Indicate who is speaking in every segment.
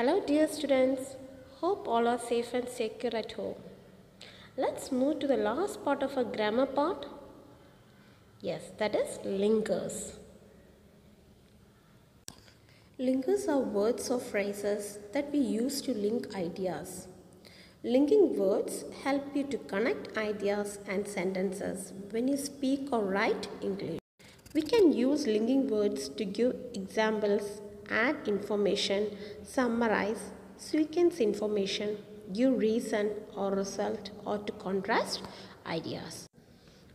Speaker 1: Hello dear students, hope all are safe and secure at home. Let's move to the last part of our grammar part. Yes, that is linkers. Linkers are words or phrases that we use to link ideas. Linking words help you to connect ideas and sentences when you speak or write English. We can use linking words to give examples, add information, summarize, sequence information, give reason or result, or to contrast ideas.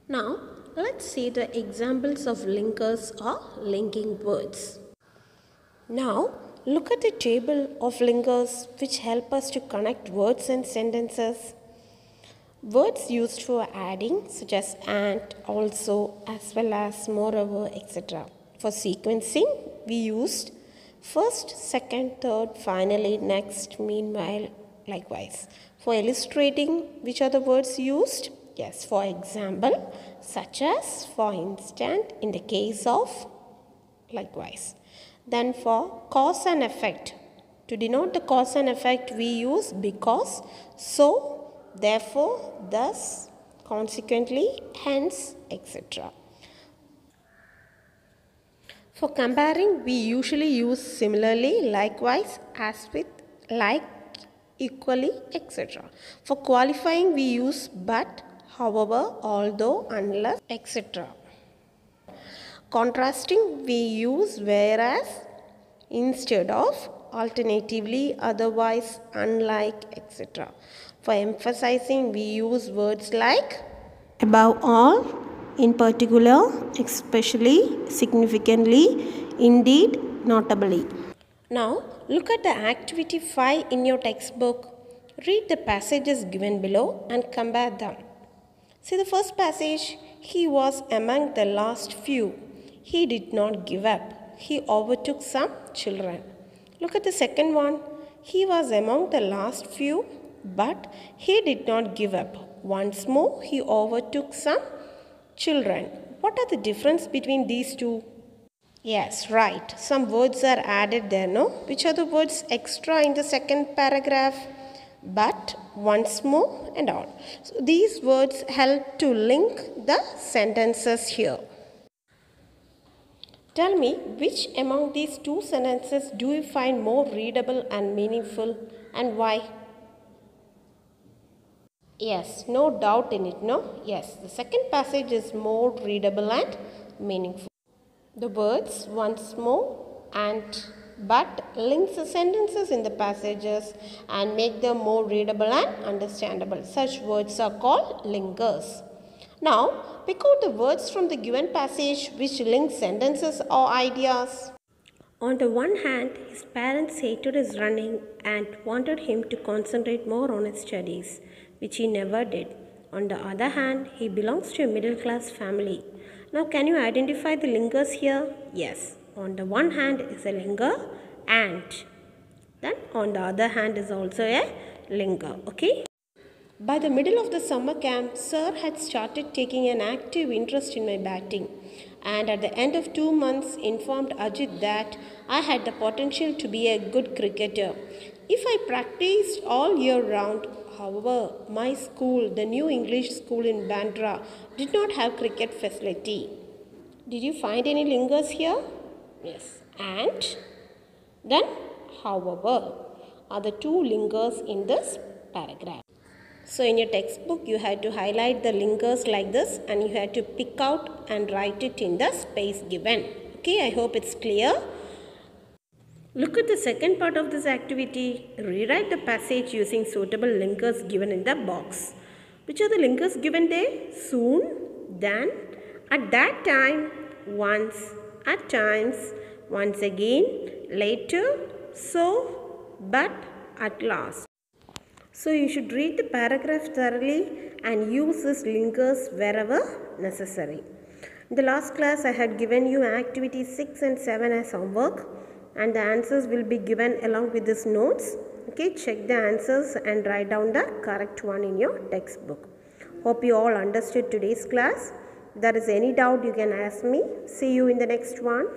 Speaker 1: Now, let's see the examples of linkers or linking words. Now, look at the table of linkers which help us to connect words and sentences. Words used for adding such as and, also, as well as, moreover, etc. For sequencing, we used first, second, third, finally, next, meanwhile, likewise. For illustrating, which are the words used? Yes, for example, such as, for instance, in the case of, likewise. Then for cause and effect, to denote the cause and effect, we use because, so, therefore, thus, consequently, hence, etc. For comparing, we usually use similarly, likewise, as with, like, equally, etc. For qualifying, we use but, however, although, unless, etc. Contrasting, we use whereas instead of, alternatively, otherwise, unlike, etc. For emphasizing, we use words like above all, in particular, especially, significantly, indeed, notably. Now, look at the activity 5 in your textbook. Read the passages given below and compare them. See the first passage, he was among the last few. He did not give up. He overtook some children. Look at the second one. He was among the last few, but he did not give up. Once more, he overtook some children. What are the difference between these two? Yes, right. Some words are added there, no? Which are the words extra in the second paragraph? But, once more, and all. So, these words help to link the sentences here. Tell me, which among these two sentences do you find more readable and meaningful, and why? Yes, no doubt in it, no? Yes, the second passage is more readable and meaningful. The words once more and but links the sentences in the passages and make them more readable and understandable. Such words are called linkers. Now, pick out the words from the given passage which link sentences or ideas. On the one hand, his parents hated his running and wanted him to concentrate more on his studies, which he never did. On the other hand, he belongs to a middle class family. Now, can you identify the linkers here? Yes. On the one hand is a linker and then on the other hand is also a linker. Okay. By the middle of the summer camp, Sir had started taking an active interest in my batting, and at the end of 2 months informed Ajit that I had the potential to be a good cricketer if I practiced all year round. However, my school, the New English School in Bandra, did not have cricket facility. Did you find any linkers here? Yes. And then, however, are the two linkers in this paragraph. So in your textbook, you had to highlight the linkers like this and you had to pick out and write it in the space given. Okay, I hope it's clear. Look at the second part of this activity. Rewrite the passage using suitable linkers given in the box. Which are the linkers given there? Soon, then, at that time, once, at times, once again, later, so, but, at last. So you should read the paragraph thoroughly and use these linkers wherever necessary. In the last class, I had given you activities 6 and 7 as homework, and the answers will be given along with these notes. Okay, check the answers and write down the correct one in your textbook. Hope you all understood today's class. If there is any doubt, you can ask me. See you in the next one.